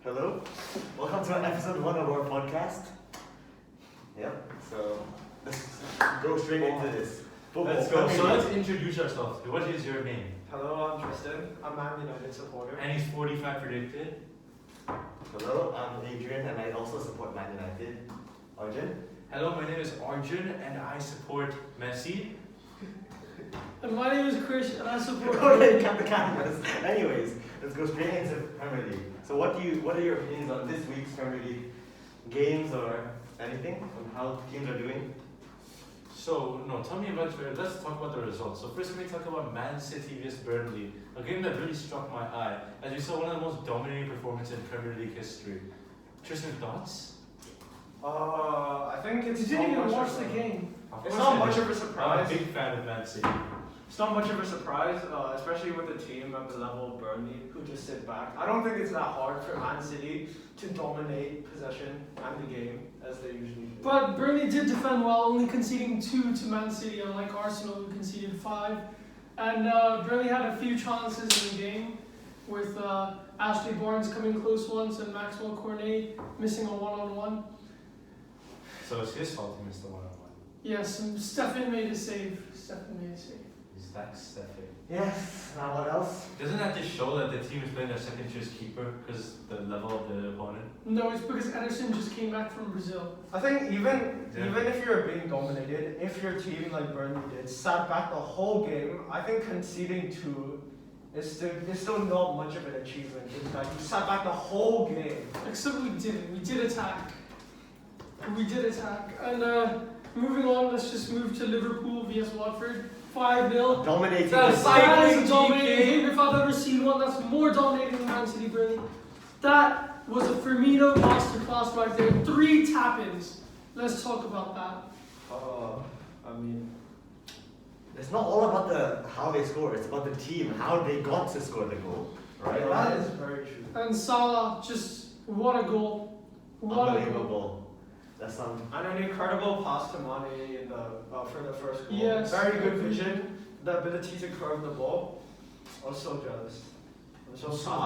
Hello, welcome to episode 1 of our podcast. Yep, so let's go straight into this. Let's go. So let's introduce ourselves. What is your name? Hello, I'm Tristan. I'm Man United supporter. And he's 45 predicted. Hello, I'm Adrian and I also support Man United. Arjun? Hello, my name is Arjun and I support Messi. And my name is Khrish and I support. Okay, cut the cameras. Anyways, let's go straight into Premier League. So what are your opinions on this week's Premier League games or anything on how teams are doing? So, tell me about let's talk about the results. So first, let me talk about Man City vs Burnley, a game that really struck my eye, as we saw one of the most dominating performances in Premier League history. Tristan, thoughts? I think it's. You didn't even watch the game. It's not much of a I'm surprise. a big fan of Man City. It's not much of a surprise, especially with a team at the level of Burnley who just sit back. I don't think it's that hard for Man City to dominate possession and the game as they usually do. But Burnley did defend well, only conceding 2 to Man City, unlike Arsenal who conceded 5. And Burnley had a few chances in the game, with Ashley Barnes coming close once and Maxwell Cornet missing a one-on-one. So it's his fault he missed the one-on-one. Yes, and Stefan made a save. Is that Stefan? Yes, now what else? Doesn't that just show that the team is playing their second choice keeper because the level of the opponent? No, it's because Ederson just came back from Brazil. I think even if you're being dominated, if your team like Burnley did sat back the whole game, I think conceding 2 is still not much of an achievement. In fact, you sat back the whole game. Except we didn't. We did attack. And moving on, let's just move to Liverpool vs Watford. 5-0. Dominating. That is a dominating game. If I've ever seen one that's more dominating than Man City Burnley. That was a Firmino masterclass right there. 3 tap-ins. Let's talk about that. I mean, It's not all about how they score, it's about the team, how they got to score the goal. Right? that is very true. And Salah, just what a goal. What a goal. Unbelievable. That's And an incredible pass to Mane in for the first goal. Yes. Very good vision, the ability to curve the ball. I was so jealous. I'm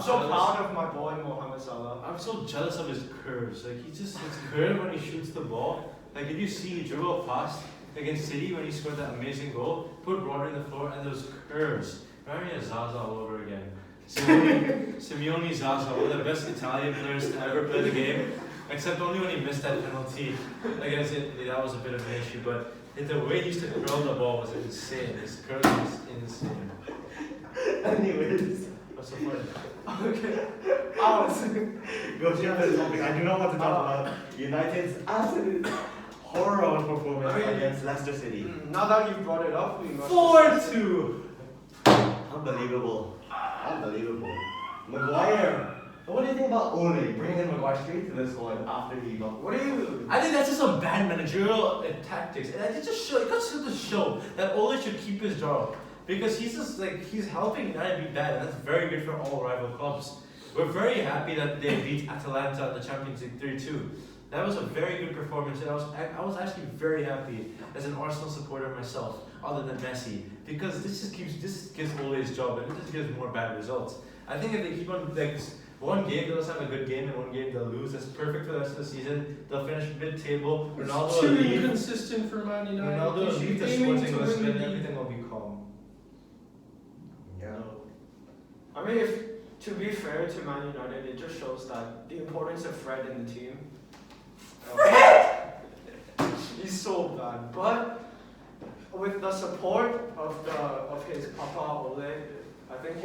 so proud of my boy Mohamed Salah. I'm so jealous of his curves. Like his curve when he shoots the ball. Like did you see he dribble past against City when he scored that amazing goal? Put Rodri on the floor and those curves. Remind me of Zaza all over again. Simeone Zaza, one of the best Italian players to ever play the game. Except only when he missed that penalty against Italy, that was a bit of an issue. But the way he used to curl the ball was insane. His curl was insane. Anyways. What's so funny? Okay. Go to the topic. I do not want to talk about United's absolute horror of performance against Leicester City. Now that you've brought it up, we must. 4-2! Unbelievable. Maguire. What do you think about Ole bringing in Maguire straight to the squad after he got? What do you? I think that's just some bad managerial tactics. And it just goes to show that Ole should keep his job. Because he's helping United be bad, and that's very good for all rival clubs. We're very happy that they beat Atalanta in the Champions League 3-2. That was a very good performance, and I was actually very happy as an Arsenal supporter myself, other than Messi, because this gives Ole his job, and it just gives more bad results. I think if they keep on one game they'll just have a good game, and one game they'll lose. That's perfect for the rest of the season. They'll finish mid-table. Ronaldo will Too leave. inconsistent for Man United. Ronaldo will leave the Aiming Sporting to Lisbon, win and the league. everything will be calm. Yeah. I mean, to be fair to Man United, it just shows that the importance of Fred in the team. He's so bad, but with the support of his Papa Ole, I think.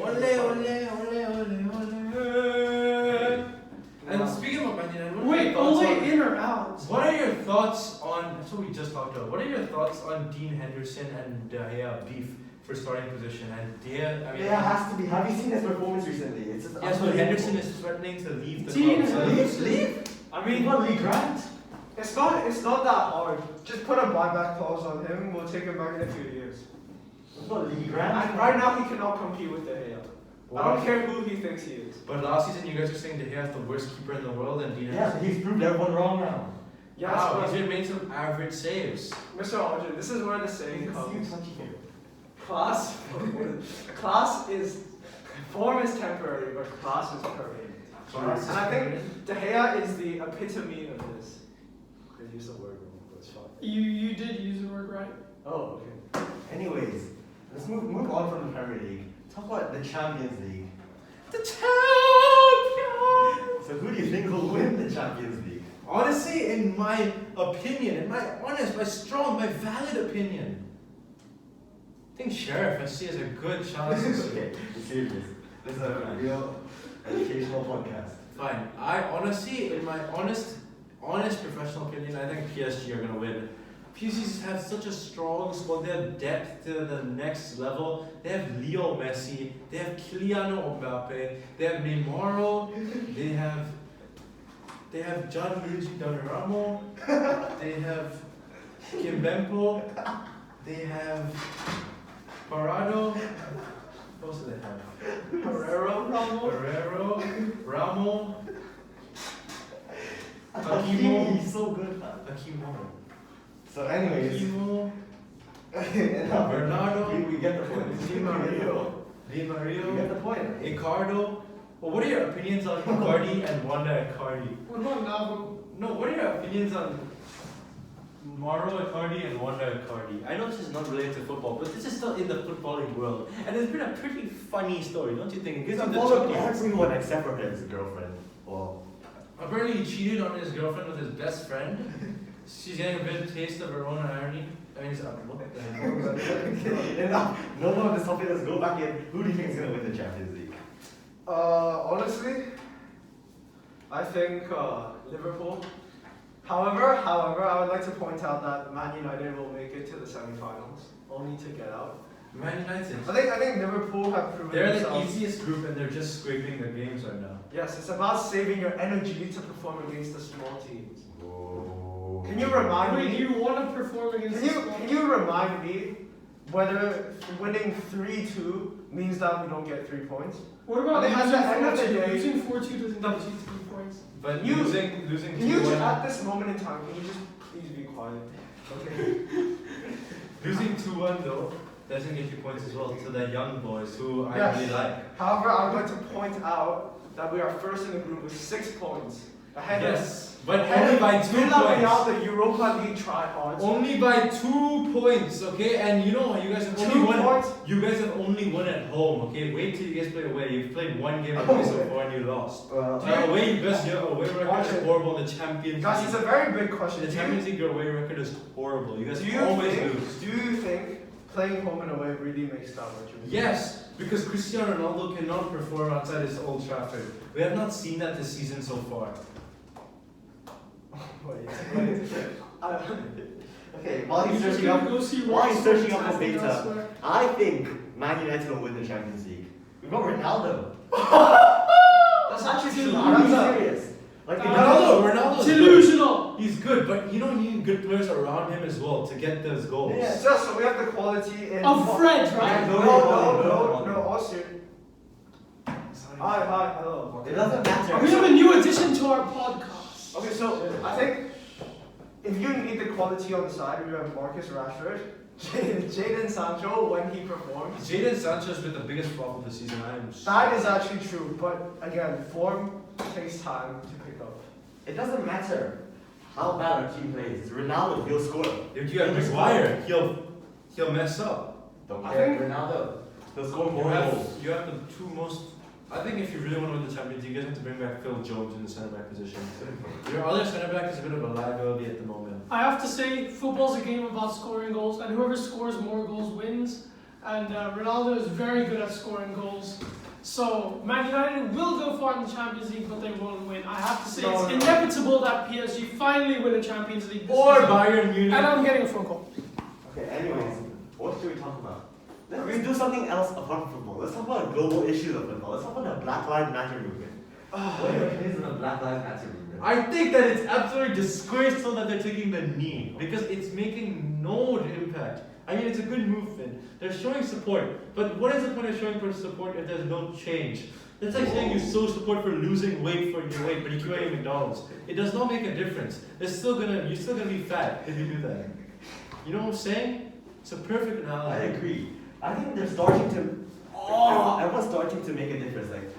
And speaking of Man United, Wait, Ole in or out? What are your thoughts on? That's what we just talked about. What are your thoughts on Dean Henderson and De Gea beef for starting position? And De Gea, I mean, Yeah, has to be. Have you seen his performance recently? It's just yes, but Henderson is threatening to leave the Dean club. Henderson. Leave? I mean, What, Lee Grant? it's not that hard. Just put a buyback clause on him. We'll take him back in a few years. It's not Lee Grant. And right now, he cannot compete with De Gea. I don't care who he thinks he is. But last season, you guys were saying De Gea is the worst keeper in the world, and Dean Yeah, Henderson. he's proved everyone wrong now. Yes, Wow, but he's been made some average saves. Mr. Arjun, this is where the saying You comes. touchy here. Class is form is temporary, but class is permanent. Class And I think De Gea is the epitome of this. I used the word wrong, but it's fine. You did use the word right. Oh, okay. Anyways, let's move on from the Premier League. Talk about the Champions League. The champions! So who do you think will win the Champions League? Honestly, in my opinion, in my honest, my strong, my valid opinion, I think Sheriff FC has a good chance to see. Okay, I'm serious. This is a real educational podcast. Fine. I honestly, in my honest professional opinion, I think PSG are gonna win. PSG have such a strong squad. They have depth to the next level. They have Leo Messi. They have Kylian Mbappe. They have Neymar. They have Gianluigi Donnarumma. They have Kimpembe. They have Parado. What else do they have? Herrero, Ramo, Hakimo. He's so good. Hakimo. So anyways, Hakimo. enough. Bernardo. We get the point. Di Maria. We get Mario. the point. Icardo. Well, what are your opinions on Icardi and Wanda Icardi? What about Navo? No, what are your opinions on Mauro Icardi and Wanda Icardi? I know this is not related to football, but this is still in the footballing world. And it's been a pretty funny story, don't you think? It gives you the Followed chuckles. everyone except for his girlfriend. Well, Apparently he cheated on his girlfriend with his best friend. She's getting a bit of taste of her own irony. I mean, what the hell? enough. No more of this topic. Let's go back in. Who do you think is going to win the Champions League? Honestly, I think Liverpool. However, I would like to point out that Man United will make it to the semi-finals, only to get out. Man United. I think Liverpool have proven They're the themselves. easiest group and they're just scraping the games right now. Yes, it's about saving your energy to perform against the small teams. Oh. Can you remind Wait, me? do you want to perform against this one? Can you remind me whether winning 3-2 means that we don't get 3 points? What about I think at the end of the losing 4-2? day- Losing 4-2 doesn't get you 3 points. But You- losing Can you just, 2-1. at this moment in time, can you just please be quiet? Okay. Losing 2-1 though doesn't get you points as well to the young boys who I Yes. really like. However, I would like to point out that we are first in the group with 6 points. Ahead Yes, but of only by 2 Villarreal, points. the Europa League tryhards. Only by 2 points, okay? And you know you guys have only 2 won. points. You guys have only won at home, okay? Wait till you guys play away. You've played 1 game away so far and you lost. Well, Away, you guys, your away record is horrible in the Champions Guys, it's League. a very big question. The Do Champions League, your away record is horrible. You guys you always think, lose. do you think playing home and away really makes that much of a difference? Yes, because Cristiano Ronaldo cannot perform outside his Old Trafford. We have not seen that this season so far. Wait. okay, while he's You searching can up, go see while he's Rashford searching up for testing data, elsewhere. I think Man United will win the Champions League. We've got Ronaldo. That's actually Dude, true. I'm That's serious. Like the guy. Ronaldo's good. Delusional. He's good, but you don't need good players around him as well to get those goals. Yeah, it's just so we have the quality in. Of Fred, right? No, Austin. Hi, hello. It doesn't matter. We have a new addition to our podcast. Okay, so I think if you need the quality on the side, we have Marcus Rashford, Jadon Sancho when he performs. Jadon Sancho's been the biggest flop of the season. That is actually true, but again, form takes time to pick up. It doesn't matter how bad our team plays. It's Ronaldo, he'll score. If you have Maguire, he'll mess up. Don't I care. think- Ronaldo, he'll score You more goals. have the 2 most. I think if you really want to win the Champions League, you guys have to bring back Phil Jones in the centre back position. Your other centre back is a bit of a liability at the moment. I have to say, football's a game about scoring goals, and whoever scores more goals wins. And Ronaldo is very good at scoring goals. So Man United will go far in the Champions League, but they won't win. I have to say, it's inevitable that PSG finally win a Champions League this Or season. Bayern Munich. And I'm getting a phone call. Okay, anyways, what should we talk about? Let's do something else apart from football. Let's talk about global issues of football. Let's talk about the Black Lives Matter movement. What are your opinions on the Black Lives Matter movement? I think that it's absolutely disgraceful that they're taking the knee because it's making no impact. I mean, it's a good movement. They're showing support, but what is the point of showing for support if there's no change? It's like saying you show support for losing weight for your weight, but you keep eating McDonald's. It does not make a difference. You're still gonna be fat if you do that. You know what I'm saying? It's a perfect I analogy. agree. I think they're starting to. Everyone's starting to make a difference. Like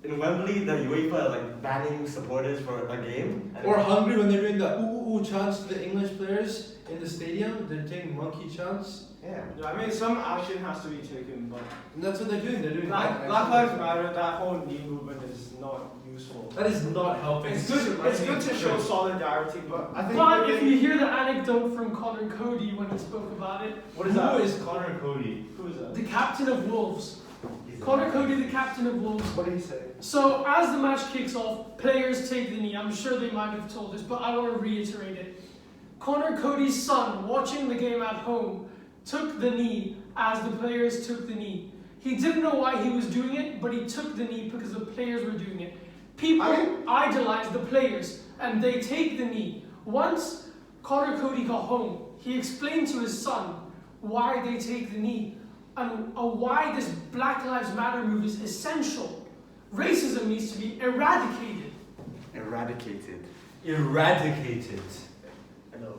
in Wembley, the UEFA like banning supporters for a game. Or Hungary when they're doing the ooh ooh chants to the English players in the stadium, they're taking monkey chants. Yeah. I mean, some action has to be taken, but And that's what they're doing. They're doing Black Lives Matter, that whole knee movement is not useful. That is not helping. It's good to show solidarity, but I think. But if you hear the anecdote from Connor Cody when he spoke about it, What is that? Who is Connor Cody? Who is that? the captain of Wolves. He's Connor a- Cody, the captain of Wolves. What did he say? So as the match kicks off, players take the knee. I'm sure they might have told us, but I want to reiterate it. Connor Cody's son, watching the game at home, took the knee as the players took the knee. He didn't know why he was doing it, but he took the knee because the players were doing it. People idolize the players, and they take the knee. Once Connor Cody got home, he explained to his son why they take the knee and why this Black Lives Matter move is essential. Racism needs to be eradicated. Eradicated. Eradicated. Hello.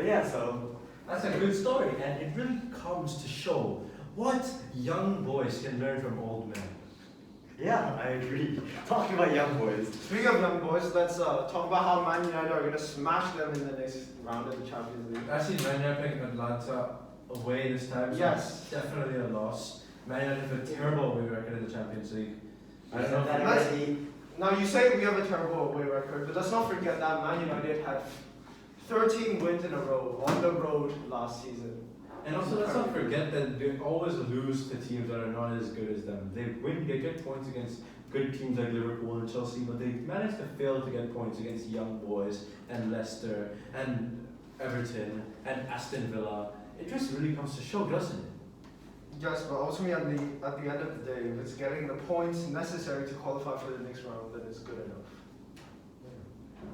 Yeah, so That's a good story, and it really comes to show what young boys can learn from old men. yeah, I agree. Talking about young boys. Speaking of young boys, let's talk about how Man United are going to smash them in the next round of the Champions League. Actually, Man United picking Atlanta away this time, so Yes. it's definitely a loss. Man United have a terrible away record in the Champions League. I don't know if That you- Let's- already. Now you say we have a terrible away record, but let's not forget that Man United had 13 wins in a row on the road last season. And also, let's not forget that they always lose to teams that are not as good as them. They get points against good teams like Liverpool and Chelsea, but they manage to fail to get points against young boys and Leicester and Everton and Aston Villa. It just really comes to show, doesn't it? Yes, but ultimately at the end of the day, if it's getting the points necessary to qualify for the next round, then it's good enough.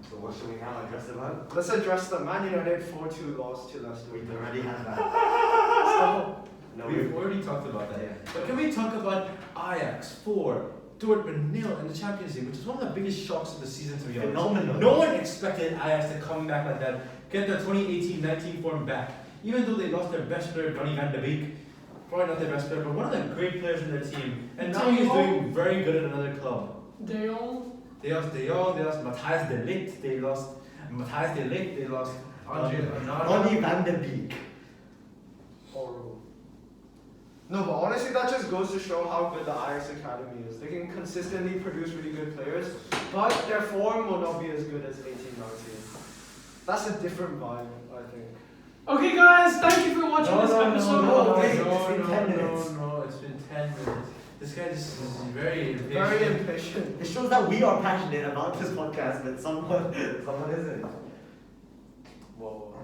So what should we now address about? Let's address the Man United 4-2 loss to Leicester. We already have that. Stop. No, We've already talked about that. Yeah. But can we talk about Ajax 4, Dortmund 0 in the Champions League, which is one of the biggest shocks of the season, to be honest. Phenomenal. No one expected Ajax to come back like that, get their 2018-19 form back. Even though they lost their best player, Donny van de Beek, probably not their best player, but one of the great players in their team. And now he's doing very good at another club. They all. They lost De Jong, they lost Matthijs de Ligt, they lost Matthijs de Ligt, they lost Adrian. Donny van de Beek. Horrible. No, but honestly, that just goes to show how good the Ajax Academy is. They can consistently produce really good players, but their form will not be as good as 18-19. That's a different vibe, I think. Okay, guys, thank you for watching this episode. No, it's been 10 minutes. This guy just is very impatient. Very impatient. It shows that we are passionate about this podcast, but someone isn't. Whoa.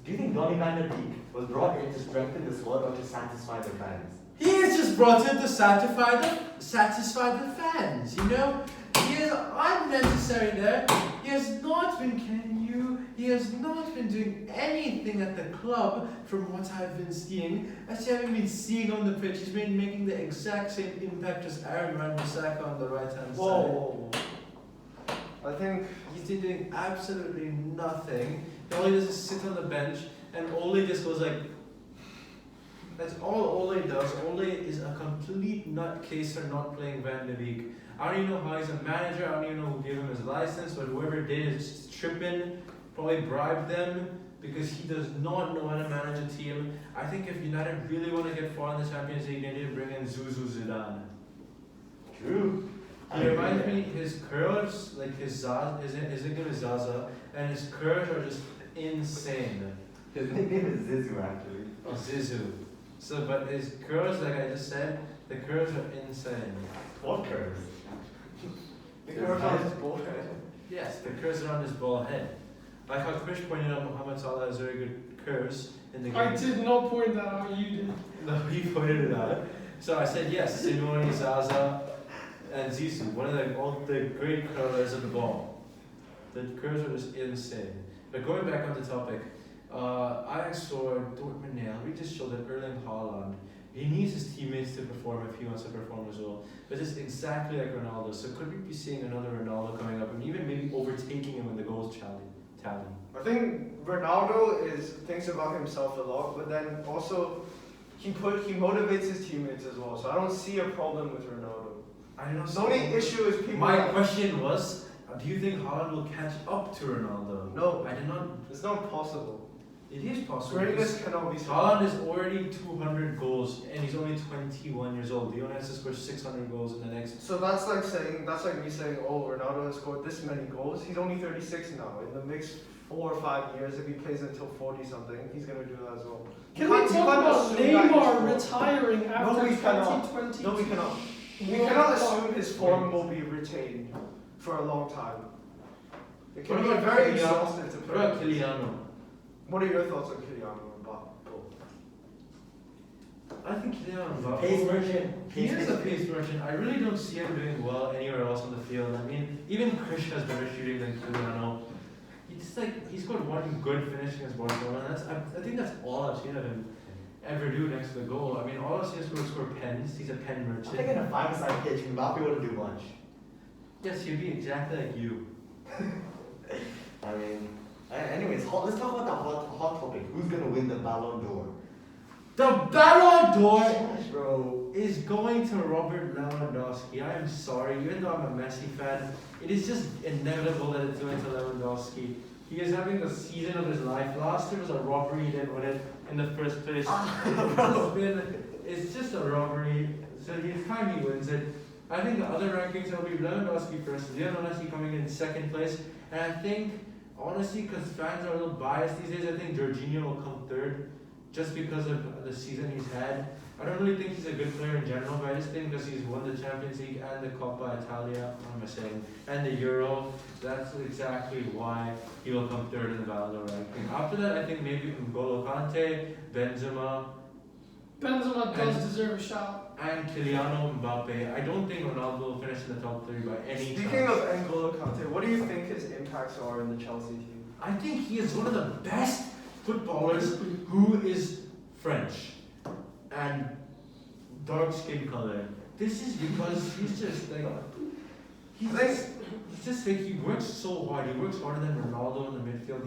Do you think Donny van de Beek was brought in to strengthen the squad or to satisfy the fans? He is just brought in to satisfy the fans, you know? He is unnecessary there. He has not been doing anything at the club from what I've been seeing. Actually, I haven't been seeing on the pitch. He's been making the exact same impact as Aaron Wan-Bissaka on the right hand side. Whoa. I think He's been doing absolutely nothing. He only does is sit on the bench, and Ole just goes like. That's all Ole does. Ole is a complete nutcase for not playing Van de Beek. I don't even know how he's a manager. I don't even know who gave him his license, but whoever did is tripping. Probably bribed them because he does not know how to manage a team. I think if United really want to get far in the Champions League, they need to bring in Zuzu Zidane. True. He reminds me, his curls, like his nickname is Zaza, and his curls are just insane. His nickname is Zizou, actually. Oh, Zizou. So, but his curls, like I just said, the curls are insane. What curves? the curve on his ball head. Yes, the curves around his bald head. Like how Khrish pointed out, Mohamed Salah has very good curves in the game. I did not point that out, you did. No, he pointed it out. So I said yes, Simone, Zaza, and Zizou, one of all the great curlers of the ball. The curves are just insane. But going back on the topic, Ajax or Dortmund now, we just showed that Erling Haaland, he needs his teammates to perform if he wants to perform as well. But it's exactly like Ronaldo. So could we be seeing another Ronaldo coming up and even maybe overtaking him in the goals tally? I think Ronaldo thinks about himself a lot, but then also he motivates his teammates as well. So I don't see a problem with Ronaldo. I don't The only issue is people. My question was, do you think Haaland will catch up to Ronaldo? No. I did not. It's not possible. It is possible. Greatness cannot be Haaland is already 200 goals and he's only 21 years old. He only has to score 600 goals in the next. So that's like me saying, oh, Ronaldo has scored this many goals. He's only 36 now. In the next 4 or 5 years, if he plays until 40 something, he's gonna do that as well. Can we talk about Neymar retiring after we cannot. 2020? No, we cannot. We cannot assume his form will be retained for a long time. It can be very exhaustive to play. What about Kylian? What are your thoughts on Kylian Mbappe? I think Kylian Pace Mbappe. merchant. He is a pace merchant. I really don't see him doing well anywhere else on the field. I mean, even Khrish has better shooting than Kylian. He scored one good finish against Barcelona. I think that's all I've seen of him ever do next to the goal. I mean, all I've seen is score pens. He's a pen I merchant. think in a five-side pitch, Mbappe wouldn't do much. Yes, he'd be exactly like you. I mean, anyways, let's talk about the hot topic. Who's gonna win the Ballon d'Or? The Ballon d'Or Gosh, bro. is going to Robert Lewandowski. I am sorry, even though I'm a Messi fan, it is just inevitable that it's going to Lewandowski. He is having the season of his life. Last year was a robbery, he didn't win it in the first place. It's just a robbery, so it's time he wins it. I think the other rankings will be Lewandowski first, Lionel Messi coming in second place, and I think, honestly, because fans are a little biased these days, I think Jorginho will come third, just because of the season he's had. I don't really think he's a good player in general, but I just think because he's won the Champions League and the Coppa Italia, what am I saying, and the Euro, that's exactly why he will come third in the Ballon d'Or ranking. After that, I think maybe N'Golo Kante, Benzema Benzema does deserve a shout. and Kylian Mbappe. I don't think Ronaldo will finish in the top 3 by any Speaking chance. of N'Golo Kante, what do you think his impacts are in the Chelsea team? I think he is one of the best footballers who is French and dark skin color. This is because he's just like he works so hard. He works harder than Ronaldo in the midfield.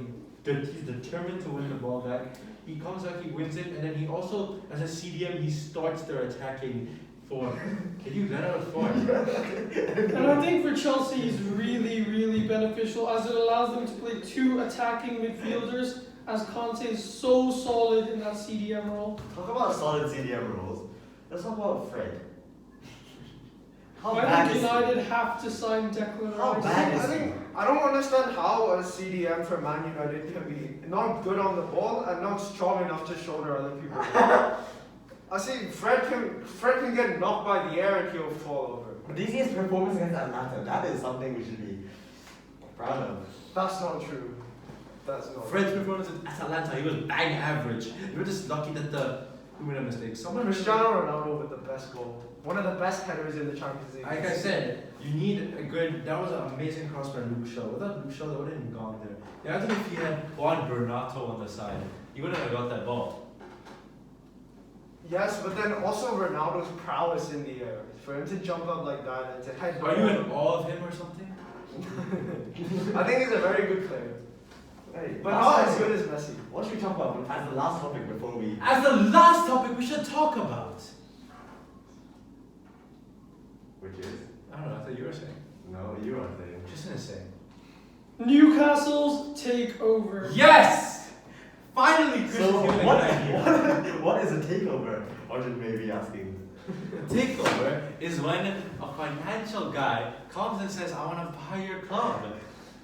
He's determined to win the ball back. He comes out, he wins it, and then he also, as a CDM, he starts their attacking form. Can you let out a fart? And I think for Chelsea is really, really beneficial as it allows them to play 2 attacking midfielders, as Conte is so solid in that CDM role. Talk about solid CDM roles. Let's talk about Fred. How I bad think is United have to sign Declan How Rice. bad is I don't understand how a CDM for Man United can be not good on the ball and not strong enough to shoulder other people. I see Fred can get knocked by the air and he'll fall over. But this year's performance against Atlanta, that is something we should be proud of. That's not true. That's not Fred's performance at Atlanta, he was bang average. We were just lucky that who made a mistake. Someone Cristiano Ronaldo with the best goal. One of the best headers in the Champions League. Like I said, you need a good. That was an amazing cross by Luke Shaw. Without Luke Shaw, they wouldn't have gone there. Imagine if he had Juan Bernardo on the side, he wouldn't have got that ball. Yes, but then also Ronaldo's prowess in the air. For him to jump up like that and to head. Are you in awe of him or something? I think he's a very good player. Hey, But not as good as Messi. What should we talk about as the last topic before we... As the last topic, we should talk about. Which is? I don't know. I thought you were saying. No, you are saying. Just gonna say. Newcastle's takeover. Yes. Finally, Khrish So, is giving an idea. what is a takeover? Arjun may be asking. Takeover is when a financial guy comes and says, I want to buy your club.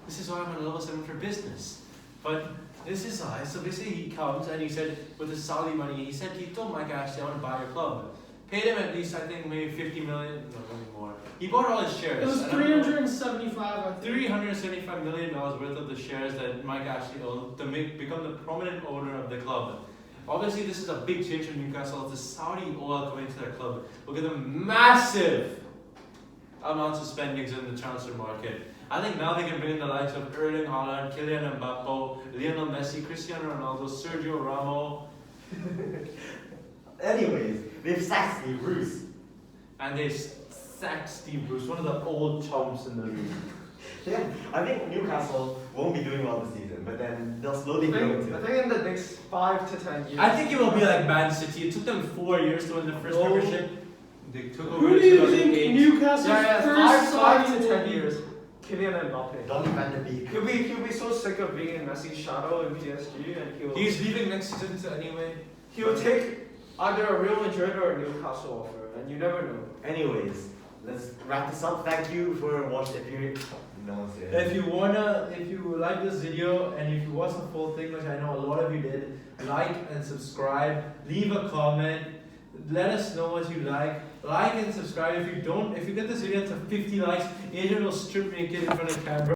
This is why I'm on level 7 for business. But this is why. So basically he comes and he said, with the Saudi money, he told Mike Ashley, I want to buy your club. Paid him at least, I think, maybe 50 million, no, maybe more. He bought all his shares. It was 375, I think. $375 million worth of the shares that Mike Ashley owned to become the prominent owner of the club. Obviously, this is a big change for Newcastle. It's the Saudi oil coming to their club will give them massive amounts of spendings in the transfer market. I think now they can bring in the likes of Erling Haaland, Kylian Mbappe, Lionel Messi, Cristiano Ronaldo, Sergio Ramos. Anyways, they've sacked Steve Bruce. And they sacked Steve Bruce, one of the old chumps in the league. Yeah, I think Newcastle won't be doing well this season, but then they'll slowly I grow think, into I it. think in the next 5 to 10 years. I think it will be like Man City. It took them 4 years to win the first Oh. Premiership. They took over Who in do you think 2008. Newcastle's Yeah, first 5 signing to will 10 be? years. Kylian Mbappe. Donny van de Beek. He'll be so sick of being in Messi's shadow in PSG, and He's leaving next season so anyway. he'll take either a Real Madrid or a Newcastle offer, and you never know. Anyways, let's wrap this up. Thank you for watching. No one's here. If you like this video and if you watch the full thing, which I know a lot of you did, like and subscribe, leave a comment, let us know what you like and subscribe. If you get this video to 50 likes, Adrian will strip naked in front of camera.